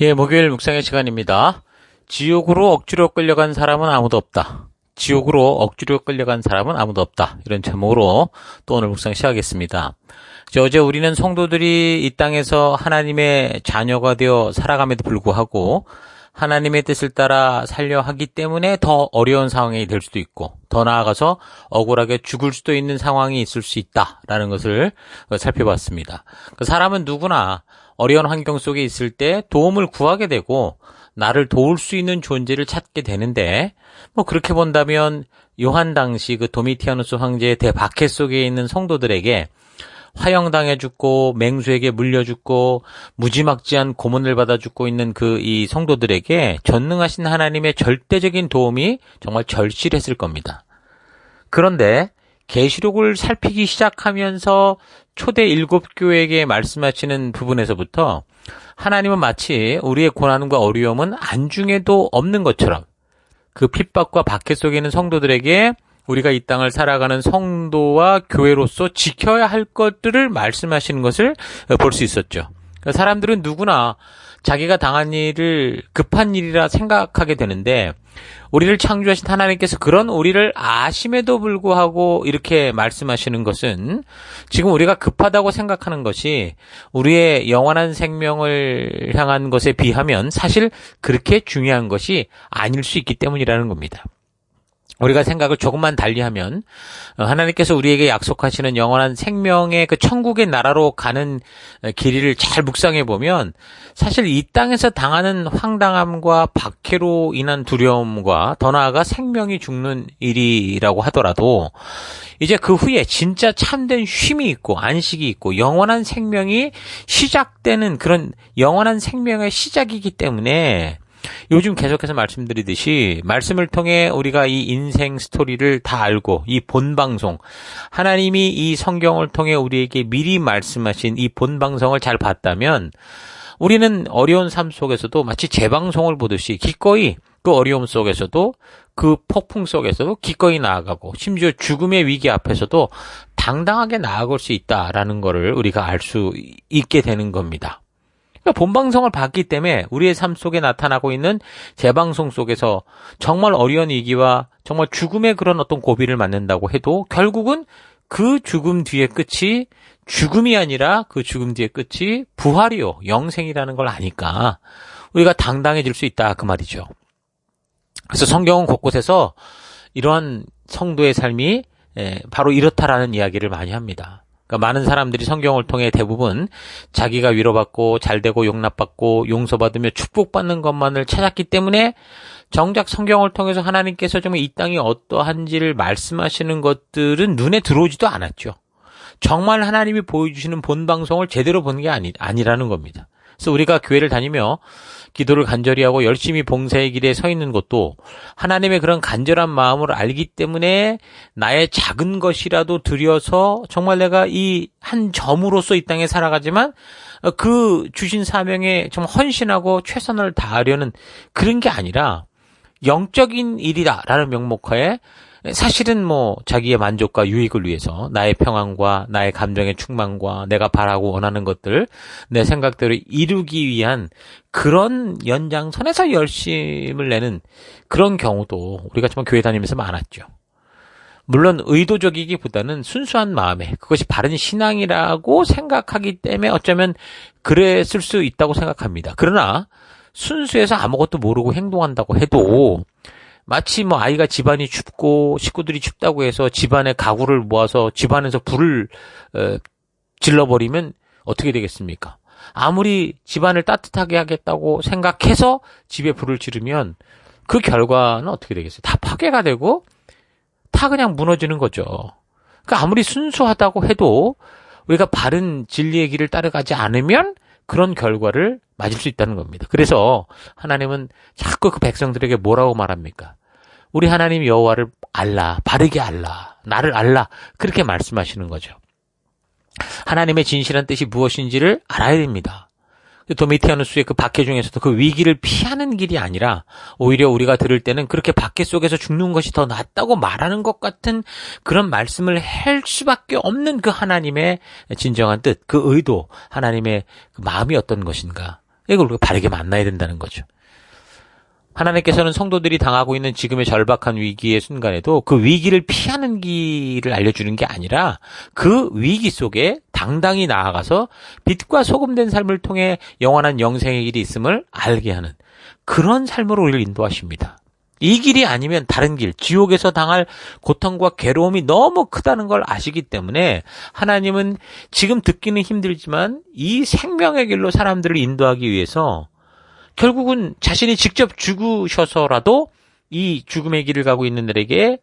예, 목요일 묵상의 시간입니다. 지옥으로 억지로 끌려간 사람은 아무도 없다. 지옥으로 억지로 끌려간 사람은 아무도 없다. 이런 제목으로 또 오늘 묵상 시작하겠습니다. 어제 우리는 성도들이 이 땅에서 하나님의 자녀가 되어 살아감에도 불구하고 하나님의 뜻을 따라 살려 하기 때문에 더 어려운 상황이 될 수도 있고 더 나아가서 억울하게 죽을 수도 있는 상황이 있을 수 있다라는 것을 살펴봤습니다. 사람은 누구나 어려운 환경 속에 있을 때 도움을 구하게 되고 나를 도울 수 있는 존재를 찾게 되는데 그렇게 본다면 요한 당시 그 도미티아누스 황제의 대박해 속에 있는 성도들에게 화형당해 죽고 맹수에게 물려 죽고 무지막지한 고문을 받아 죽고 있는 이 성도들에게 전능하신 하나님의 절대적인 도움이 정말 절실했을 겁니다. 그런데 계시록을 살피기 시작하면서 초대 7교회에게 말씀하시는 부분에서부터 하나님은 마치 우리의 고난과 어려움은 안중에도 없는 것처럼 그 핍박과 박해 속에 있는 성도들에게 우리가 이 땅을 살아가는 성도와 교회로서 지켜야 할 것들을 말씀하시는 것을 볼 수 있었죠. 사람들은 누구나 자기가 당한 일을 급한 일이라 생각하게 되는데 우리를 창조하신 하나님께서 그런 우리를 아심에도 불구하고 이렇게 말씀하시는 것은 지금 우리가 급하다고 생각하는 것이 우리의 영원한 생명을 향한 것에 비하면 사실 그렇게 중요한 것이 아닐 수 있기 때문이라는 겁니다. 우리가 생각을 조금만 달리하면 하나님께서 우리에게 약속하시는 영원한 생명의 그 천국의 나라로 가는 길이를 잘 묵상해 보면 사실 이 땅에서 당하는 황당함과 박해로 인한 두려움과 더 나아가 생명이 죽는 일이라고 하더라도 이제 그 후에 진짜 참된 쉼이 있고 안식이 있고 영원한 생명이 시작되는 그런 영원한 생명의 시작이기 때문에 요즘 계속해서 말씀드리듯이 말씀을 통해 우리가 이 인생 스토리를 다 알고 이 본방송 하나님이 이 성경을 통해 우리에게 미리 말씀하신 이 본방송을 잘 봤다면 우리는 어려운 삶 속에서도 마치 재방송을 보듯이 기꺼이 그 어려움 속에서도 그 폭풍 속에서도 기꺼이 나아가고 심지어 죽음의 위기 앞에서도 당당하게 나아갈 수 있다라는 것을 우리가 알 수 있게 되는 겁니다. 본방송을 봤기 때문에 우리의 삶 속에 나타나고 있는 재방송 속에서 정말 어려운 위기와 정말 죽음의 그런 어떤 고비를 맞는다고 해도 결국은 그 죽음 뒤의 끝이 죽음이 아니라 그 죽음 뒤의 끝이 부활이요, 영생이라는 걸 아니까 우리가 당당해질 수 있다 그 말이죠. 그래서 성경은 곳곳에서 이러한 성도의 삶이 바로 이렇다라는 이야기를 많이 합니다. 그러니까 많은 사람들이 성경을 통해 대부분 자기가 위로받고 잘되고 용납받고 용서받으며 축복받는 것만을 찾았기 때문에 정작 성경을 통해서 하나님께서 정말 이 땅이 어떠한지를 말씀하시는 것들은 눈에 들어오지도 않았죠. 정말 하나님이 보여주시는 본방송을 제대로 본 게 아니라는 겁니다. 그래서 우리가 교회를 다니며 기도를 간절히 하고 열심히 봉사의 길에 서 있는 것도 하나님의 그런 간절한 마음을 알기 때문에 나의 작은 것이라도 드려서 정말 내가 이 한 점으로서 이 땅에 살아가지만 그 주신 사명에 정말 헌신하고 최선을 다하려는 그런 게 아니라 영적인 일이다라는 명목하에 사실은 자기의 만족과 유익을 위해서 나의 평안과 나의 감정의 충만과 내가 바라고 원하는 것들 내 생각대로 이루기 위한 그런 연장선에서 열심을 내는 그런 경우도 우리가 정말 교회 다니면서 많았죠. 물론 의도적이기보다는 순수한 마음에 그것이 바른 신앙이라고 생각하기 때문에 어쩌면 그랬을 수 있다고 생각합니다. 그러나 순수해서 아무것도 모르고 행동한다고 해도 마치 아이가 집안이 춥고 식구들이 춥다고 해서 집안에 가구를 모아서 집안에서 불을 질러버리면 어떻게 되겠습니까? 아무리 집안을 따뜻하게 하겠다고 생각해서 집에 불을 지르면 그 결과는 어떻게 되겠어요? 다 파괴가 되고 다 그냥 무너지는 거죠. 그러니까 아무리 순수하다고 해도 우리가 바른 진리의 길을 따라가지 않으면 그런 결과를 맞을 수 있다는 겁니다. 그래서 하나님은 자꾸 그 백성들에게 뭐라고 말합니까? 우리 하나님 여호와를 알라, 바르게 알라, 나를 알라 그렇게 말씀하시는 거죠. 하나님의 진실한 뜻이 무엇인지를 알아야 됩니다. 도미티아누스의 그 박해 중에서도 그 위기를 피하는 길이 아니라 오히려 우리가 들을 때는 그렇게 박해 속에서 죽는 것이 더 낫다고 말하는 것 같은 그런 말씀을 할 수밖에 없는 그 하나님의 진정한 뜻, 그 의도, 하나님의 그 마음이 어떤 것인가. 이걸 우리가 바르게 만나야 된다는 거죠. 하나님께서는 성도들이 당하고 있는 지금의 절박한 위기의 순간에도 그 위기를 피하는 길을 알려주는 게 아니라 그 위기 속에 당당히 나아가서 빛과 소금된 삶을 통해 영원한 영생의 길이 있음을 알게 하는 그런 삶으로 우리를 인도하십니다. 이 길이 아니면 다른 길, 지옥에서 당할 고통과 괴로움이 너무 크다는 걸 아시기 때문에 하나님은 지금 듣기는 힘들지만 이 생명의 길로 사람들을 인도하기 위해서 결국은 자신이 직접 죽으셔서라도 이 죽음의 길을 가고 있는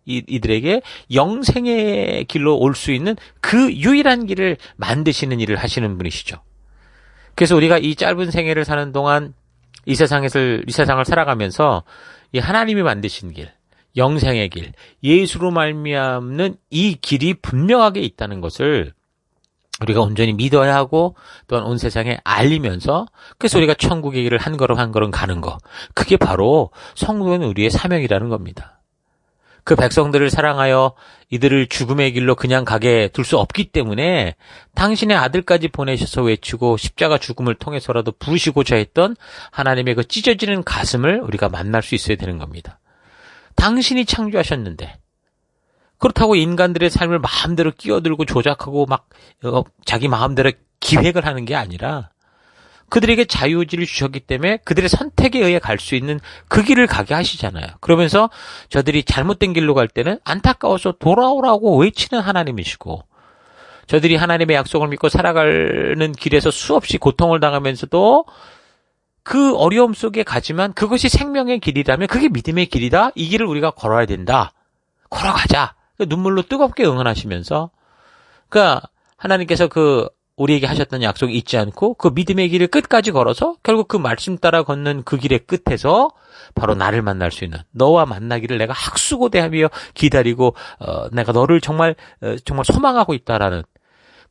이들에게 영생의 길로 올 수 있는 그 유일한 길을 만드시는 일을 하시는 분이시죠. 그래서 우리가 이 짧은 생애를 사는 동안 이 세상을 살아가면서 이 하나님이 만드신 길, 영생의 길, 예수로 말미암는 이 길이 분명하게 있다는 것을 우리가 온전히 믿어야 하고 또한 온 세상에 알리면서 그래서 우리가 천국의 길을 한 걸음 한 걸음 가는 거. 그게 바로 성도는 우리의 사명이라는 겁니다. 그 백성들을 사랑하여 이들을 죽음의 길로 그냥 가게 둘 수 없기 때문에 당신의 아들까지 보내셔서 외치고 십자가 죽음을 통해서라도 부으시고자 했던 하나님의 그 찢어지는 가슴을 우리가 만날 수 있어야 되는 겁니다. 당신이 창조하셨는데 그렇다고 인간들의 삶을 마음대로 끼어들고 조작하고 막 자기 마음대로 기획을 하는 게 아니라 그들에게 자유의지를 주셨기 때문에 그들의 선택에 의해 갈 수 있는 그 길을 가게 하시잖아요. 그러면서 저들이 잘못된 길로 갈 때는 안타까워서 돌아오라고 외치는 하나님이시고 저들이 하나님의 약속을 믿고 살아가는 길에서 수없이 고통을 당하면서도 그 어려움 속에 가지만 그것이 생명의 길이라면 그게 믿음의 길이다. 이 길을 우리가 걸어야 된다. 걸어가자. 눈물로 뜨겁게 응원하시면서 그러니까 하나님께서 우리에게 하셨던 약속이 잊지 않고 그 믿음의 길을 끝까지 걸어서 결국 그 말씀 따라 걷는 그 길의 끝에서 바로 나를 만날 수 있는 너와 만나기를 내가 학수고대하며 기다리고 내가 너를 정말 소망하고 있다라는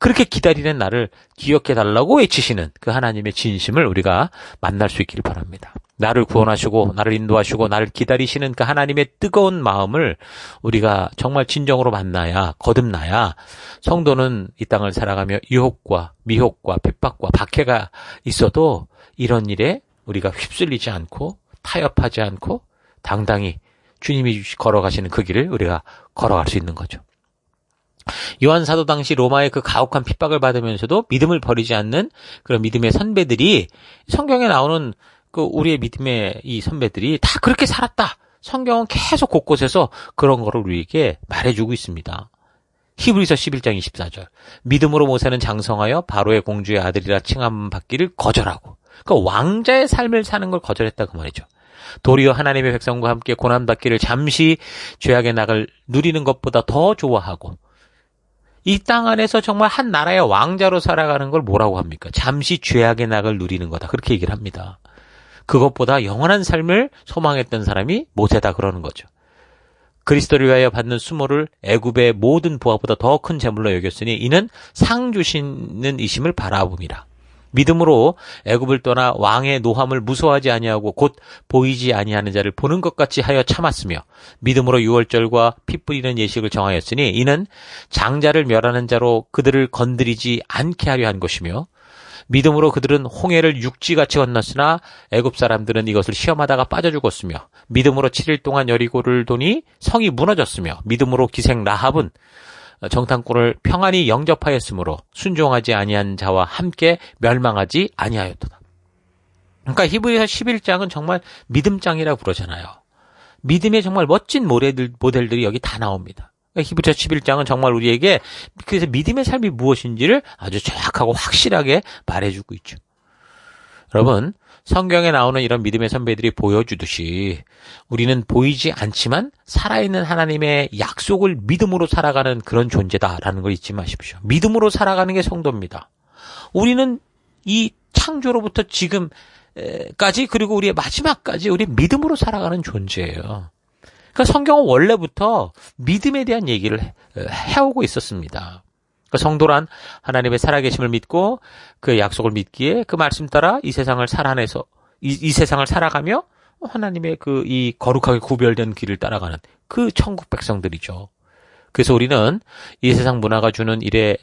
그렇게 기다리는 나를 기억해 달라고 외치시는 그 하나님의 진심을 우리가 만날 수 있기를 바랍니다. 나를 구원하시고 나를 인도하시고 나를 기다리시는 그 하나님의 뜨거운 마음을 우리가 정말 진정으로 만나야 거듭나야 성도는 이 땅을 살아가며 유혹과 미혹과 핍박과 박해가 있어도 이런 일에 우리가 휩쓸리지 않고 타협하지 않고 당당히 주님이 걸어가시는 그 길을 우리가 걸어갈 수 있는 거죠. 요한 사도 당시 로마의 그 가혹한 핍박을 받으면서도 믿음을 버리지 않는 그런 믿음의 선배들이 성경에 나오는 그 우리의 믿음의 이 선배들이 다 그렇게 살았다. 성경은 계속 곳곳에서 그런 거를 우리에게 말해주고 있습니다. 히브리서 11장 24절. 믿음으로 모세는 장성하여 바로의 공주의 아들이라 칭함받기를 거절하고 그러니까 왕자의 삶을 사는 걸 거절했다 그 말이죠. 도리어 하나님의 백성과 함께 고난받기를 잠시 죄악의 낙을 누리는 것보다 더 좋아하고 이 땅 안에서 정말 한 나라의 왕자로 살아가는 걸 뭐라고 합니까? 잠시 죄악의 낙을 누리는 거다. 그렇게 얘기를 합니다. 그것보다 영원한 삶을 소망했던 사람이 모세다 그러는 거죠. 그리스도를 위하여 받는 수모를 애굽의 모든 부하보다 더 큰 재물로 여겼으니 이는 상 주시는 이심을 바라봅니다. 믿음으로 애굽을 떠나 왕의 노함을 무서워하지 아니하고 곧 보이지 아니하는 자를 보는 것 같이 하여 참았으며 믿음으로 유월절과 피 뿌리는 예식을 정하였으니 이는 장자를 멸하는 자로 그들을 건드리지 않게 하려 한 것이며 믿음으로 그들은 홍해를 육지같이 건넜으나 애굽 사람들은 이것을 시험하다가 빠져 죽었으며 믿음으로 7일 동안 여리고를 도니 성이 무너졌으며 믿음으로 기생 라합은 정탐꾼을 평안히 영접하였으므로 순종하지 아니한 자와 함께 멸망하지 아니하였도다. 그러니까 히브리서 11장은 정말 믿음장이라고 부르잖아요. 믿음의 정말 멋진 모델들이 여기 다 나옵니다. 그러니까 히브리서 11장은 정말 우리에게 그래서 믿음의 삶이 무엇인지를 아주 정확하고 확실하게 말해주고 있죠. 여러분, 성경에 나오는 이런 믿음의 선배들이 보여주듯이 우리는 보이지 않지만 살아있는 하나님의 약속을 믿음으로 살아가는 그런 존재다라는 걸 잊지 마십시오. 믿음으로 살아가는 게 성도입니다. 우리는 이 창조로부터 지금까지 그리고 우리의 마지막까지 우리 믿음으로 살아가는 존재예요. 그러니까 성경은 원래부터 믿음에 대한 얘기를 해오고 있었습니다. 그러니까 성도란 하나님의 살아계심을 믿고 그 약속을 믿기에 그 말씀 따라 이 세상을 살아내서 이 세상을 살아가며 하나님의 그 이 거룩하게 구별된 길을 따라가는 그 천국 백성들이죠. 그래서 우리는 이 세상 문화가 주는 일에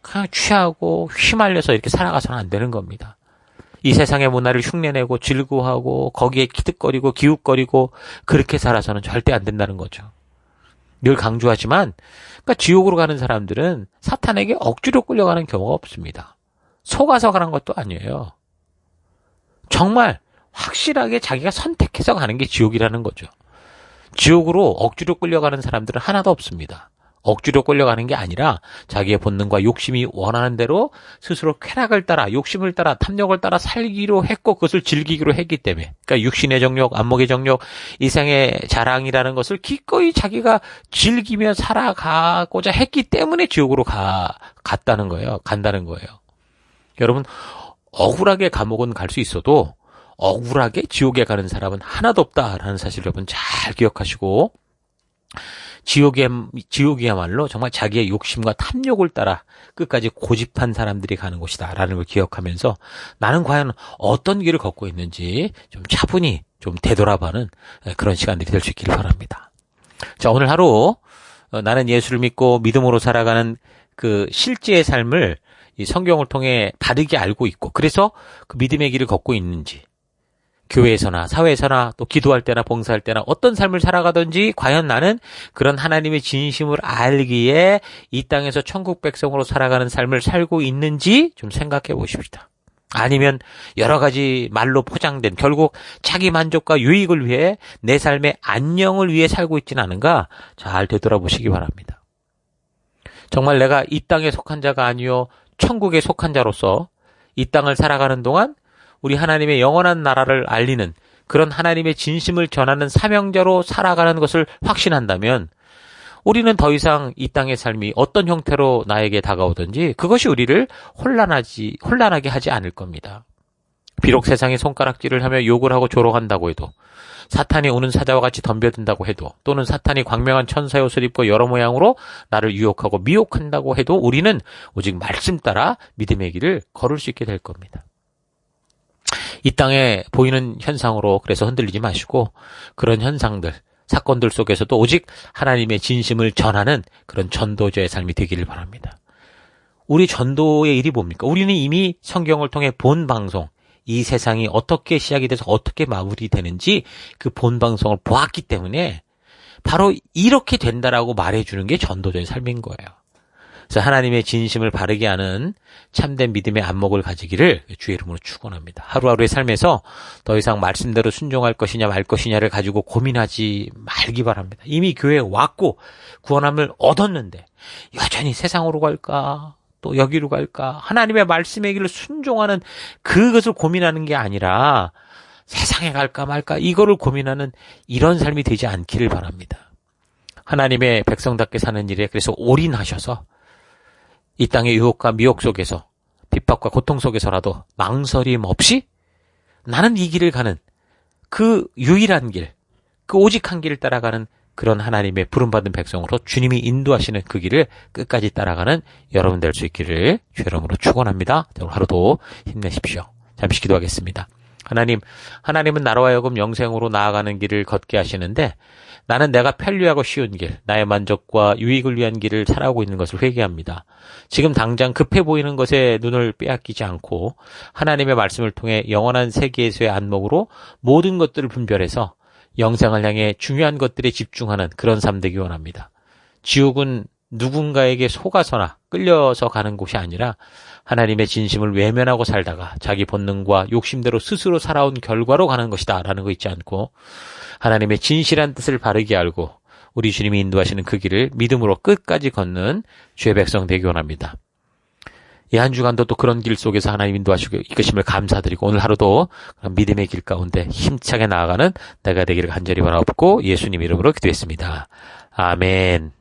그냥 취하고 휘말려서 이렇게 살아가서는 안 되는 겁니다. 이 세상의 문화를 흉내내고 즐거워하고 거기에 기득거리고 기웃거리고 그렇게 살아서는 절대 안 된다는 거죠. 늘 강조하지만 그러니까 지옥으로 가는 사람들은 사탄에게 억지로 끌려가는 경우가 없습니다. 속아서 가는 것도 아니에요. 정말 확실하게 자기가 선택해서 가는 게 지옥이라는 거죠. 지옥으로 억지로 끌려가는 사람들은 하나도 없습니다. 억지로 끌려가는 게 아니라 자기의 본능과 욕심이 원하는 대로 스스로 쾌락을 따라 욕심을 따라 탐욕을 따라 살기로 했고 그것을 즐기기로 했기 때문에 그러니까 육신의 정욕, 안목의 정욕, 이생의 자랑이라는 것을 기꺼이 자기가 즐기며 살아가고자 했기 때문에 지옥으로 간다는 거예요. 여러분 억울하게 감옥은 갈 수 있어도 억울하게 지옥에 가는 사람은 하나도 없다라는 사실 여러분 잘 기억하시고 지옥이야말로 정말 자기의 욕심과 탐욕을 따라 끝까지 고집한 사람들이 가는 곳이다라는 걸 기억하면서 나는 과연 어떤 길을 걷고 있는지 좀 차분히 좀 되돌아보는 그런 시간들이 될 수 있기를 바랍니다. 자, 오늘 하루 나는 예수를 믿고 믿음으로 살아가는 그 실제의 삶을 이 성경을 통해 바르게 알고 있고 그래서 그 믿음의 길을 걷고 있는지 교회에서나 사회에서나 또 기도할 때나 봉사할 때나 어떤 삶을 살아가든지 과연 나는 그런 하나님의 진심을 알기에 이 땅에서 천국 백성으로 살아가는 삶을 살고 있는지 좀 생각해 보십시다. 아니면 여러 가지 말로 포장된 결국 자기 만족과 유익을 위해 내 삶의 안녕을 위해 살고 있지는 않은가 잘 되돌아보시기 바랍니다. 정말 내가 이 땅에 속한 자가 아니요 천국에 속한 자로서 이 땅을 살아가는 동안 우리 하나님의 영원한 나라를 알리는 그런 하나님의 진심을 전하는 사명자로 살아가는 것을 확신한다면 우리는 더 이상 이 땅의 삶이 어떤 형태로 나에게 다가오든지 그것이 우리를 혼란하게 하지 않을 겁니다. 비록 세상이 손가락질을 하며 욕을 하고 조롱한다고 해도 사탄이 오는 사자와 같이 덤벼든다고 해도 또는 사탄이 광명한 천사의 옷을 입고 여러 모양으로 나를 유혹하고 미혹한다고 해도 우리는 오직 말씀 따라 믿음의 길을 걸을 수 있게 될 겁니다. 이 땅에 보이는 현상으로 그래서 흔들리지 마시고 그런 현상들, 사건들 속에서도 오직 하나님의 진심을 전하는 그런 전도자의 삶이 되기를 바랍니다. 우리 전도의 일이 뭡니까? 우리는 이미 성경을 통해 본 방송, 이 세상이 어떻게 시작이 돼서 어떻게 마무리되는지 그 본 방송을 보았기 때문에 바로 이렇게 된다라고 말해주는 게 전도자의 삶인 거예요. 그래서 하나님의 진심을 바르게 아는 참된 믿음의 안목을 가지기를 주의 이름으로 축원합니다. 하루하루의 삶에서 더 이상 말씀대로 순종할 것이냐 말 것이냐를 가지고 고민하지 말기 바랍니다. 이미 교회에 왔고 구원함을 얻었는데 여전히 세상으로 갈까 또 여기로 갈까 하나님의 말씀의 길을 순종하는 그것을 고민하는 게 아니라 세상에 갈까 말까 이거를 고민하는 이런 삶이 되지 않기를 바랍니다. 하나님의 백성답게 사는 일에 그래서 올인하셔서 이 땅의 유혹과 미혹 속에서 핍박과 고통 속에서라도 망설임 없이 나는 이 길을 가는 그 유일한 길, 그 오직 한 길을 따라가는 그런 하나님의 부름받은 백성으로 주님이 인도하시는 그 길을 끝까지 따라가는 여러분 될 수 있기를 주의 이름으로 축원합니다. 오늘 하루도 힘내십시오. 잠시 기도하겠습니다. 하나님은 나로 하여금 영생으로 나아가는 길을 걷게 하시는데 나는 내가 편리하고 쉬운 길, 나의 만족과 유익을 위한 길을 살아오고 있는 것을 회개합니다. 지금 당장 급해 보이는 것에 눈을 빼앗기지 않고 하나님의 말씀을 통해 영원한 세계에서의 안목으로 모든 것들을 분별해서 영생을 향해 중요한 것들에 집중하는 그런 삶 되기 원합니다. 지옥은 누군가에게 속아서나 끌려서 가는 곳이 아니라 하나님의 진심을 외면하고 살다가 자기 본능과 욕심대로 스스로 살아온 결과로 가는 것이다 라는 거 잊지 않고 하나님의 진실한 뜻을 바르게 알고 우리 주님이 인도하시는 그 길을 믿음으로 끝까지 걷는 주의 백성 되기 원합니다. 이 한 주간도 또 그런 길 속에서 하나님 인도하시고 이끄심을 감사드리고 오늘 하루도 믿음의 길 가운데 힘차게 나아가는 내가 되기를 간절히 바라옵고 예수님 이름으로 기도했습니다. 아멘.